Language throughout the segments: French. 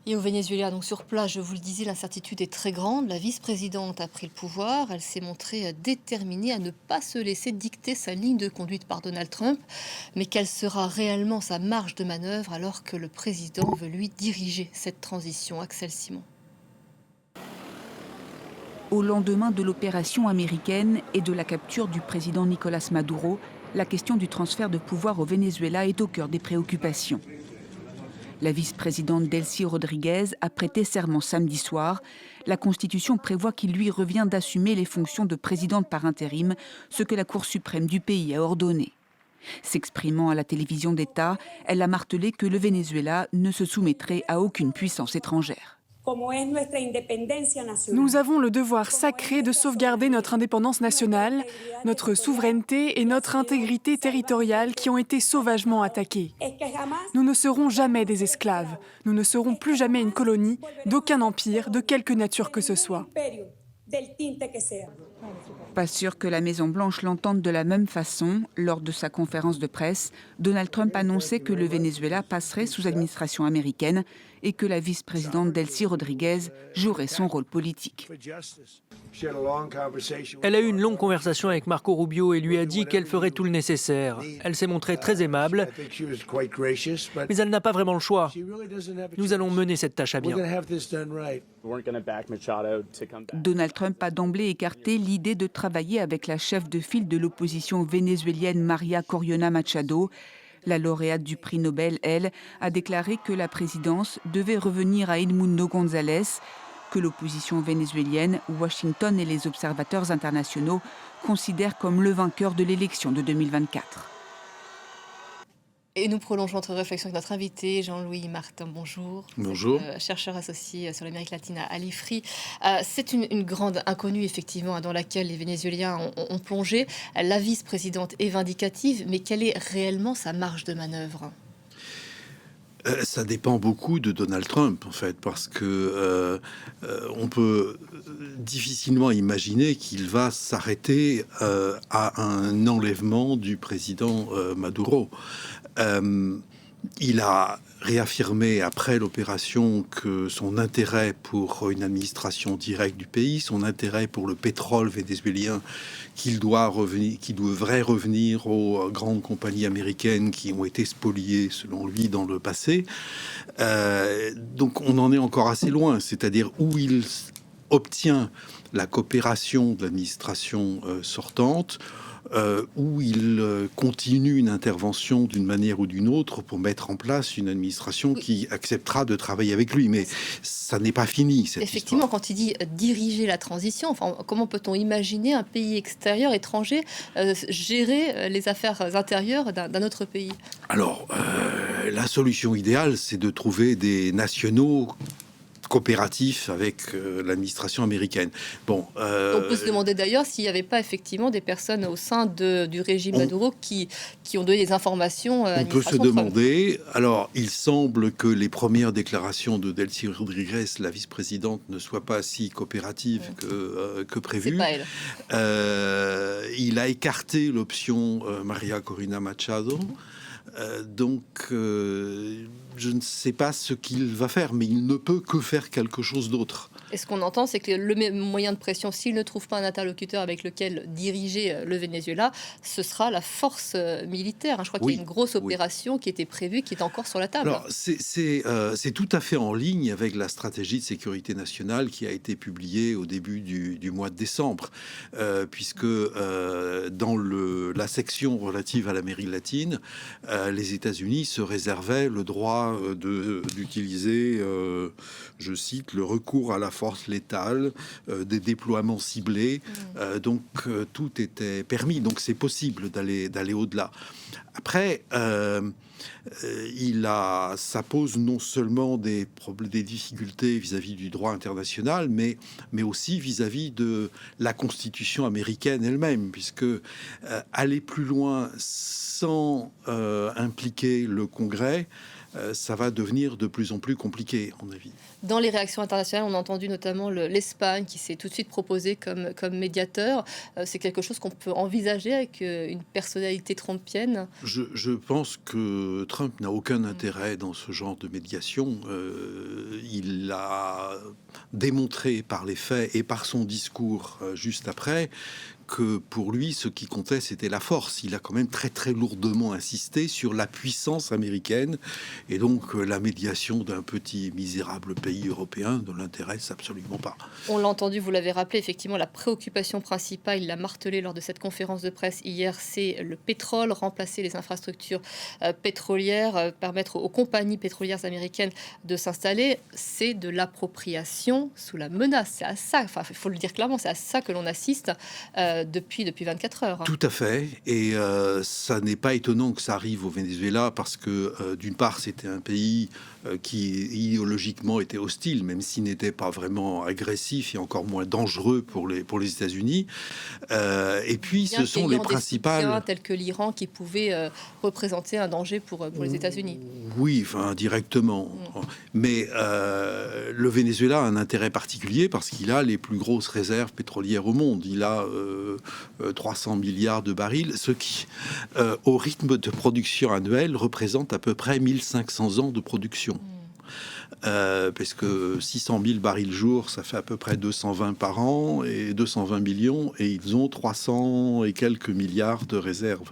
Et au Venezuela, donc sur place, je vous le disais, l'incertitude est très grande. La vice-présidente a pris le pouvoir. Elle s'est montrée déterminée à ne pas se laisser dicter sa ligne de conduite par Donald Trump. Mais quelle sera réellement sa marge de manœuvre alors que le président veut lui diriger cette transition? Axel Simon. Au lendemain de l'opération américaine et de la capture du président Nicolás Maduro, la question du transfert de pouvoir au Venezuela est au cœur des préoccupations. La vice-présidente Delcy Rodriguez a prêté serment samedi soir. La Constitution prévoit qu'il lui revient d'assumer les fonctions de présidente par intérim, ce que la Cour suprême du pays a ordonné. S'exprimant à la télévision d'État, elle a martelé que le Venezuela ne se soumettrait à aucune puissance étrangère. Nous avons le devoir sacré de sauvegarder notre indépendance nationale, notre souveraineté et notre intégrité territoriale qui ont été sauvagement attaquées. Nous ne serons jamais des esclaves. Nous ne serons plus jamais une colonie d'aucun empire, de quelque nature que ce soit. Pas sûr que la Maison-Blanche l'entende de la même façon. Lors de sa conférence de presse, Donald Trump annonçait que le Venezuela passerait sous administration américaine et que la vice-présidente Delcy Rodriguez jouerait son rôle politique. Elle a eu une longue conversation avec Marco Rubio et lui a dit qu'elle ferait tout le nécessaire. Elle s'est montrée très aimable, mais elle n'a pas vraiment le choix. Nous allons mener cette tâche à bien. Donald Trump a d'emblée écarté l'idée de travailler avec la chef de file de l'opposition vénézuélienne María Corina Machado. La lauréate du prix Nobel, elle, a déclaré que la présidence devait revenir à Edmundo González, que l'opposition vénézuélienne, Washington et les observateurs internationaux considèrent comme le vainqueur de l'élection de 2024. Et nous prolongeons notre réflexion avec notre invité, Jean-Louis Martin. Bonjour. Bonjour. Chercheur associé sur l'Amérique latine à l'IFRI. C'est une grande inconnue, effectivement, dans laquelle les Vénézuéliens ont plongé. La vice-présidente est vindicative, mais quelle est réellement sa marge de manœuvre? Ça dépend beaucoup de Donald Trump, en fait, parce que on peut difficilement imaginer qu'il va s'arrêter à un enlèvement du président Maduro. Il a réaffirmé après l'opération que son intérêt pour une administration directe du pays, son intérêt pour le pétrole vénézuélien, qu'il devrait revenir aux grandes compagnies américaines qui ont été spoliées, selon lui, dans le passé. Donc on en est encore assez loin, c'est-à-dire où il obtient la coopération de l'administration sortante, où il continue une intervention d'une manière ou d'une autre pour mettre en place une administration qui acceptera de travailler avec lui. Mais ça n'est pas fini, cette Effectivement, histoire. quand il dit diriger la transition, enfin, comment peut-on imaginer un pays extérieur, étranger, gérer les affaires intérieures d'un autre pays? Alors, la solution idéale, c'est de trouver des nationaux coopératif avec l'administration américaine. Bon, on peut se demander d'ailleurs s'il n'y avait pas effectivement des personnes au sein du régime Maduro qui ont donné des informations à on peut se demander. Alors, il semble que les premières déclarations de Delcy Rodriguez, la vice-présidente, ne soient pas si coopératives que prévu. C'est pas elle. Il a écarté l'option María Corina Machado. Donc, je ne sais pas ce qu'il va faire, mais il ne peut que faire quelque chose d'autre. Et ce qu'on entend, c'est que le moyen de pression, s'il ne trouve pas un interlocuteur avec lequel diriger le Venezuela, ce sera la force militaire. Je crois qu'il y a une grosse opération qui était prévue, qui est encore sur la table. Alors, c'est tout à fait en ligne avec la stratégie de sécurité nationale qui a été publiée au début du mois de décembre, puisque dans la section relative à l'Amérique latine, les États-Unis se réservaient le droit d'utiliser, je cite, le recours à la force létale, des déploiements ciblés. Donc, tout était permis. Donc, c'est possible d'aller au-delà. Après, ça pose non seulement des difficultés vis-à-vis du droit international, mais aussi vis-à-vis de la Constitution américaine elle-même, puisque aller plus loin sans impliquer le Congrès, ça va devenir de plus en plus compliqué, à mon avis. Dans les réactions internationales, on a entendu notamment l'Espagne qui s'est tout de suite proposée comme médiateur. C'est quelque chose qu'on peut envisager avec une personnalité trumpienne. Je pense que Trump n'a aucun intérêt dans ce genre de médiation. Il a démontré par les faits et par son discours juste après que pour lui, ce qui comptait, c'était la force. Il a quand même très très lourdement insisté sur la puissance américaine, et donc la médiation d'un petit misérable pays européen ne l'intéresse absolument pas. On l'a entendu, vous l'avez rappelé, effectivement, la préoccupation principale, il l'a martelé lors de cette conférence de presse hier, c'est le pétrole, remplacer les infrastructures pétrolières, permettre aux compagnies pétrolières américaines de s'installer. C'est de l'appropriation sous la menace. C'est à ça, enfin, il faut le dire clairement, c'est à ça que l'on assiste depuis 24 heures. Tout à fait, et ça n'est pas étonnant que ça arrive au Venezuela, parce que d'une part, c'était un pays qui idéologiquement était hostile, même s'il n'était pas vraiment agressif et encore moins dangereux pour les États-Unis. Et puis, ce sont les principales... tels que l'Iran, qui pouvaient représenter un danger pour les États-Unis. Oui, enfin, directement. Mais le Venezuela a un intérêt particulier parce qu'il a les plus grosses réserves pétrolières au monde. Il a 300 milliards de barils, ce qui, au rythme de production annuelle, représente à peu près 1500 ans de production. Parce que 600 000 barils jour, ça fait à peu près 220 par an, et 220 millions, et ils ont 300 et quelques milliards de réserves.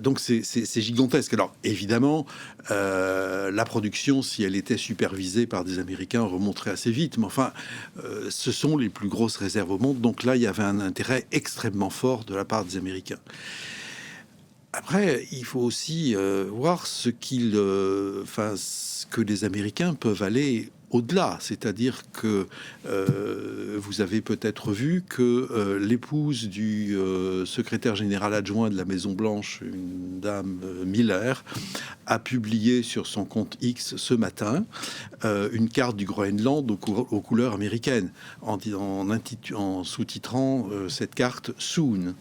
Donc c'est gigantesque. Alors évidemment, la production, si elle était supervisée par des Américains, remonterait assez vite. Mais enfin, ce sont les plus grosses réserves au monde. Donc là, il y avait un intérêt extrêmement fort de la part des Américains. Après, il faut aussi voir ce que les Américains peuvent aller au-delà, c'est-à-dire que vous avez peut-être vu que l'épouse du secrétaire général adjoint de la Maison-Blanche, une dame Miller, a publié sur son compte X ce matin une carte du Groenland aux couleurs américaines, en sous-titrant cette carte « Soon ».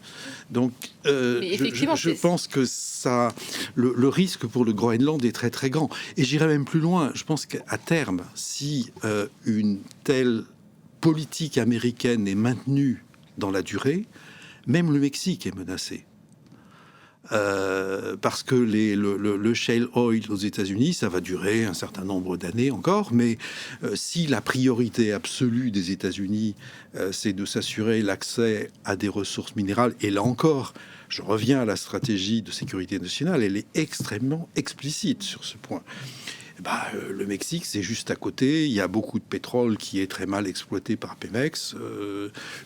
Donc, je pense que le risque pour le Groenland est très très grand. Et j'irai même plus loin. Je pense qu'à terme, si une telle politique américaine est maintenue dans la durée, même le Mexique est menacé. Parce que le shale oil aux États-Unis, ça va durer un certain nombre d'années encore, mais si la priorité absolue des États-Unis, c'est de s'assurer l'accès à des ressources minérales, et là encore, je reviens à la stratégie de sécurité nationale, elle est extrêmement explicite sur ce point. Le Mexique, c'est juste à côté. Il y a beaucoup de pétrole qui est très mal exploité par Pemex.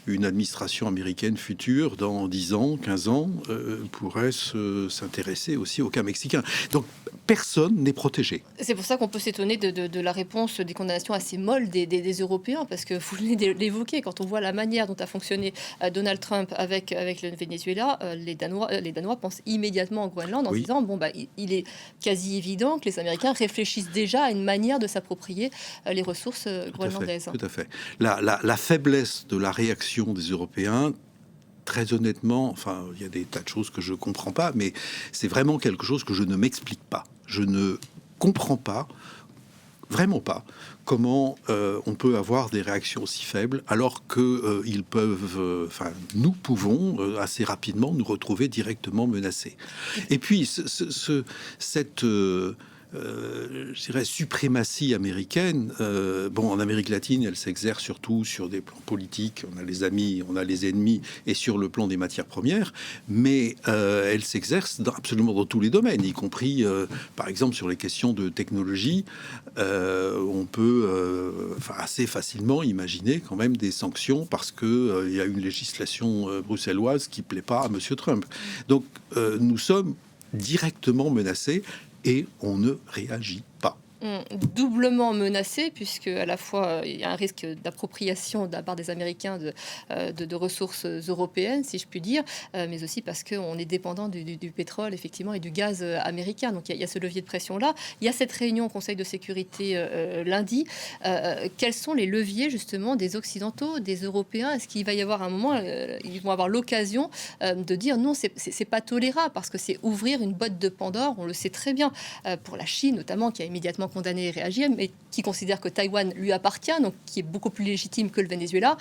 Une administration américaine future, dans 10 ans, 15 ans, pourrait s'intéresser aussi au cas mexicain. Donc, personne n'est protégé. C'est pour ça qu'on peut s'étonner de la réponse des condamnations assez molles des Européens, parce que vous venez de l'évoquer, quand on voit la manière dont a fonctionné Donald Trump avec le Venezuela, les Danois pensent immédiatement au Groenland en disant il est quasi évident que les Américains réfléchissent déjà à une manière de s'approprier les ressources groenlandaises. Tout à fait. La faiblesse de la réaction des Européens, très honnêtement, enfin, il y a des tas de choses que je comprends pas, mais c'est vraiment quelque chose que je ne m'explique pas. Je ne comprends pas, vraiment pas, comment on peut avoir des réactions aussi faibles, alors que nous pouvons assez rapidement nous retrouver directement menacés. Et puis cette je dirais suprématie américaine, en Amérique latine, elle s'exerce surtout sur des plans politiques. On a les amis, on a les ennemis, et sur le plan des matières premières, mais elle s'exerce absolument dans tous les domaines, y compris, par exemple, sur les questions de technologie. On peut assez facilement imaginer quand même des sanctions parce que il y a une législation bruxelloise qui plaît pas à Monsieur Trump. Donc, nous sommes directement menacés. Et on ne réagit pas. Doublement menacé, puisque à la fois il y a un risque d'appropriation de la part des Américains de ressources européennes, si je puis dire, mais aussi parce qu'on est dépendant du pétrole, effectivement, et du gaz américain. Donc il y a ce levier de pression-là. Il y a cette réunion au Conseil de sécurité lundi. Quels sont les leviers, justement, des Occidentaux, des Européens? Est-ce qu'il va y avoir un moment, ils vont avoir l'occasion de dire non, c'est pas tolérable, parce que c'est ouvrir une boîte de Pandore, on le sait très bien, pour la Chine notamment, qui a immédiatement condamné et réagi, mais qui considère que Taïwan lui appartient, donc qui est beaucoup plus légitime que le Venezuela.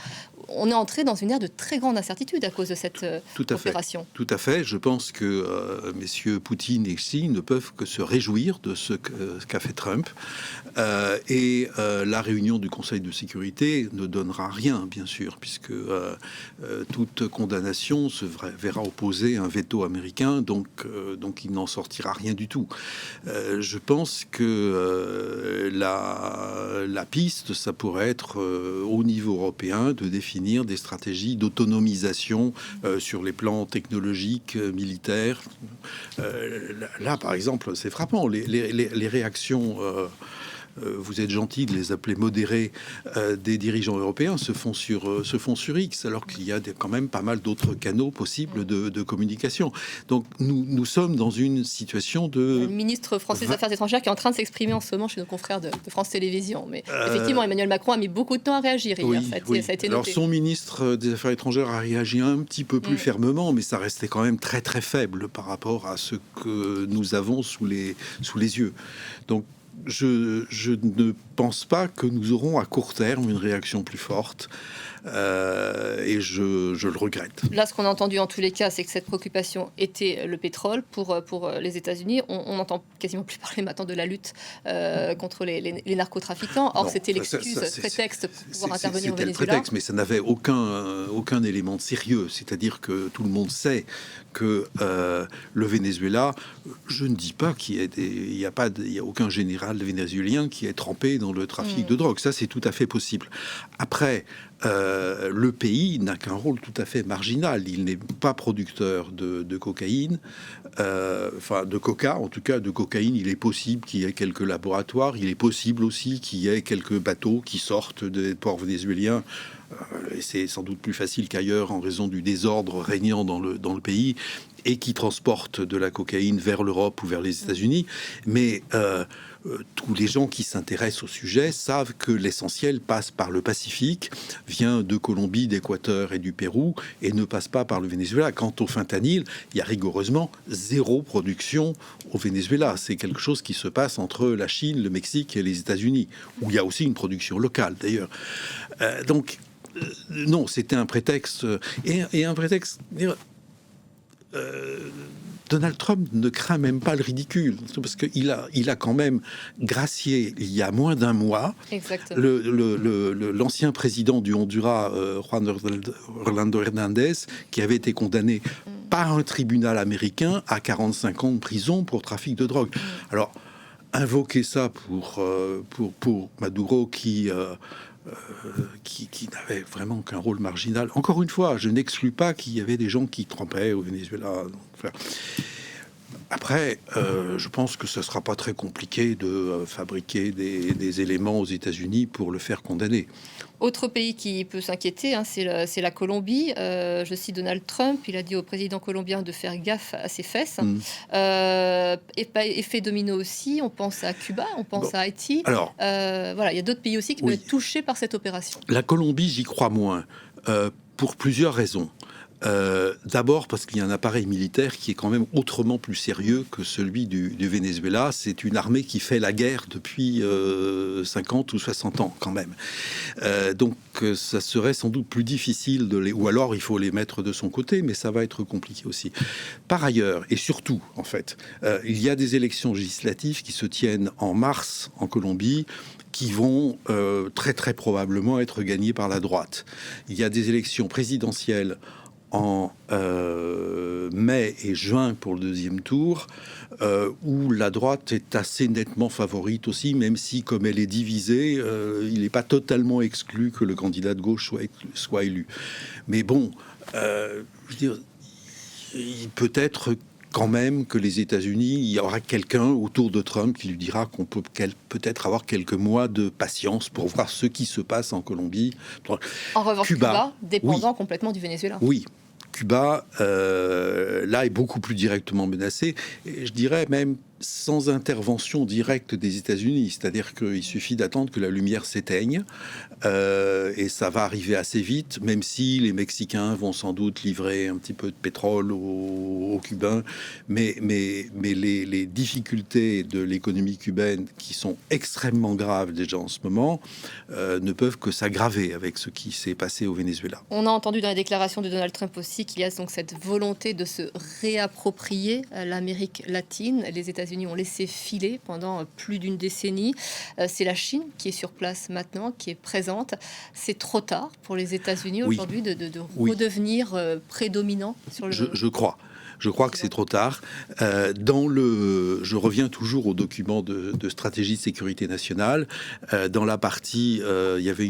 On est entré dans une ère de très grande incertitude à cause de cette opération. Tout à fait. Je pense que messieurs Poutine et Xi ne peuvent que se réjouir de ce qu'a fait Trump. La réunion du Conseil de sécurité ne donnera rien, bien sûr, puisque toute condamnation se verra opposer un veto américain, donc il n'en sortira rien du tout. Je pense que la piste, ça pourrait être au niveau européen de définir des stratégies d'autonomisation sur les plans technologiques, militaires. Là, par exemple, c'est frappant. Les réactions... vous êtes gentil de les appeler modérés, des dirigeants européens se font sur X, alors qu'il y a quand même pas mal d'autres canaux possibles de communication. Donc nous sommes dans une situation de... Le ministre français des Affaires étrangères qui est en train de s'exprimer en ce moment chez nos confrères de France Télévisions. Mais effectivement, Emmanuel Macron a mis beaucoup de temps à réagir hier. Oui, ça a été alors noté. son ministre des Affaires étrangères a réagi un petit peu plus fermement, mais ça restait quand même très très faible par rapport à ce que nous avons sous les yeux. Donc je ne pense pas que nous aurons à court terme une réaction plus forte. Et je le regrette. Là, ce qu'on a entendu en tous les cas, c'est que cette préoccupation était le pétrole pour les États-Unis. On n'entend quasiment plus parler maintenant de la lutte contre les narcotrafiquants. Or, c'était l'excuse, prétexte pour pouvoir intervenir au Venezuela. C'était le prétexte, mais ça n'avait aucun élément de sérieux. C'est-à-dire que tout le monde sait que le Venezuela, je ne dis pas qu'il y a aucun général vénézuélien qui est trempé dans le trafic de drogue. Ça, c'est tout à fait possible. Après, le pays n'a qu'un rôle tout à fait marginal. Il n'est pas producteur de cocaïne, enfin de coca, en tout cas de cocaïne. Il est possible qu'il y ait quelques laboratoires. Il est possible aussi qu'il y ait quelques bateaux qui sortent des ports vénézuéliens. Et c'est sans doute plus facile qu'ailleurs en raison du désordre régnant dans le pays et qui transportent de la cocaïne vers l'Europe ou vers les États-Unis. Mais tous les gens qui s'intéressent au sujet savent que l'essentiel passe par le Pacifique, vient de Colombie, d'Équateur et du Pérou, et ne passe pas par le Venezuela. Quant au fentanyl, il y a rigoureusement zéro production au Venezuela. C'est quelque chose qui se passe entre la Chine, le Mexique et les États-Unis, où il y a aussi une production locale d'ailleurs. Non, c'était un prétexte, et un prétexte... Donald Trump ne craint même pas le ridicule, parce qu'il a quand même gracié il y a moins d'un mois l'ancien président du Honduras, Juan Orlando Hernandez, qui avait été condamné par un tribunal américain à 45 ans de prison pour trafic de drogue. Alors, invoquer ça pour Maduro qui n'avait vraiment qu'un rôle marginal. Encore une fois, je n'exclus pas qu'il y avait des gens qui trempaient au Venezuela. Après, je pense que ce ne sera pas très compliqué de fabriquer des éléments aux États-Unis pour le faire condamner. Autre pays qui peut s'inquiéter, c'est la Colombie. Je cite Donald Trump, il a dit au président colombien de faire gaffe à ses fesses. Effet domino aussi, on pense à Cuba, on pense à Haïti. Alors, voilà, il y a d'autres pays aussi qui peuvent être touchés par cette opération. La Colombie, j'y crois moins, pour plusieurs raisons. D'abord parce qu'il y a un appareil militaire qui est quand même autrement plus sérieux que celui du Venezuela. C'est une armée qui fait la guerre depuis 50 ou 60 ans quand même. Donc ça serait sans doute plus difficile ou alors il faut les mettre de son côté, mais ça va être compliqué aussi. Par ailleurs, et surtout en fait, il y a des élections législatives qui se tiennent en mars en Colombie, qui vont très très probablement être gagnées par la droite. Il y a des élections présidentielles en mai et juin pour le deuxième tour, où la droite est assez nettement favorite aussi, même si, comme elle est divisée, il n'est pas totalement exclu que le candidat de gauche soit élu. Mais bon, je veux dire, il peut être quand même que les États-Unis, il y aura quelqu'un autour de Trump qui lui dira qu'on peut peut-être avoir quelques mois de patience pour voir ce qui se passe en Colombie. En revanche, Cuba dépendant complètement du Venezuela. Oui. Cuba, là, est beaucoup plus directement menacé, et je dirais même sans intervention directe des États-Unis. C'est-à-dire qu'il suffit d'attendre que la lumière s'éteigne, et ça va arriver assez vite, même si les Mexicains vont sans doute livrer un petit peu de pétrole aux Cubains. Mais les difficultés de l'économie cubaine, qui sont extrêmement graves déjà en ce moment, ne peuvent que s'aggraver avec ce qui s'est passé au Venezuela. On a entendu dans les déclarations de Donald Trump aussi qu'il y a donc cette volonté de se réapproprier l'Amérique latine. Les États-Unis ont laissé filer pendant plus d'une décennie. C'est la Chine qui est sur place maintenant, qui est présente. C'est trop tard pour les États-Unis aujourd'hui de redevenir prédominant sur le... Je crois que c'est trop tard. Je reviens toujours au document de stratégie de sécurité nationale. Dans la partie, il y avait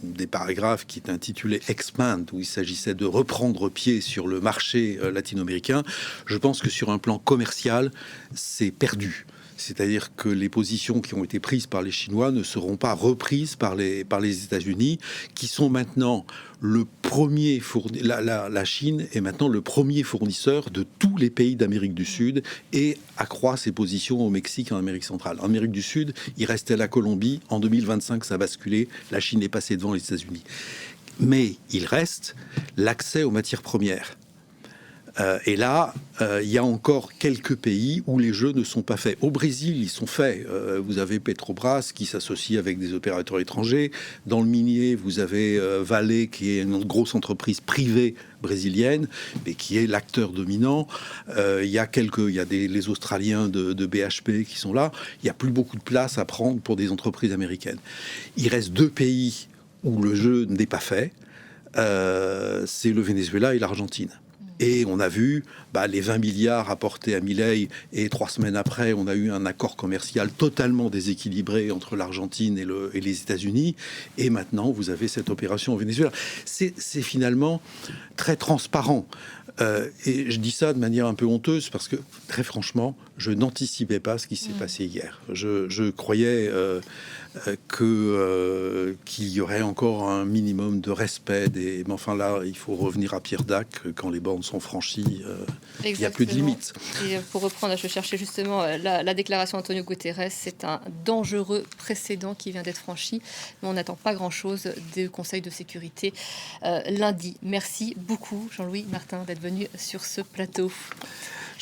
des paragraphes qui étaient intitulés Expand, où il s'agissait de reprendre pied sur le marché latino-américain. Je pense que sur un plan commercial, c'est perdu. C'est-à-dire que les positions qui ont été prises par les Chinois ne seront pas reprises par les États-Unis, qui sont maintenant le premier la Chine est maintenant le premier fournisseur de tous les pays d'Amérique du Sud et accroît ses positions au Mexique et en Amérique centrale. En Amérique du Sud, il restait la Colombie. En 2025, ça a basculé. La Chine est passée devant les États-Unis. Mais il reste l'accès aux matières premières. Et là, il y a encore quelques pays où les jeux ne sont pas faits. Au Brésil, ils sont faits. Vous avez Petrobras qui s'associe avec des opérateurs étrangers. Dans le minier, vous avez Vale, qui est une grosse entreprise privée brésilienne, mais qui est l'acteur dominant. Il y a les Australiens de BHP qui sont là. Il n'y a plus beaucoup de place à prendre pour des entreprises américaines. Il reste 2 pays où le jeu n'est pas fait. C'est le Venezuela et l'Argentine. Et on a vu les 20 milliards apportés à Milei, et 3 semaines après, on a eu un accord commercial totalement déséquilibré entre l'Argentine et les États-Unis. Et maintenant, vous avez cette opération au Venezuela. C'est finalement très transparent. Et je dis ça de manière un peu honteuse parce que, très franchement, je n'anticipais pas ce qui s'est passé hier. Je croyais qu'il y aurait encore un minimum de respect. Mais enfin là, il faut revenir à Pierre Dac. Quand les bornes sont franchies, il n'y a plus de limites. Et pour reprendre, je cherchais justement la déclaration d'Antonio Guterres. C'est un dangereux précédent qui vient d'être franchi. Mais on n'attend pas grand-chose du Conseil de sécurité lundi. Merci beaucoup, Jean-Louis Martin, d'être venu sur ce plateau.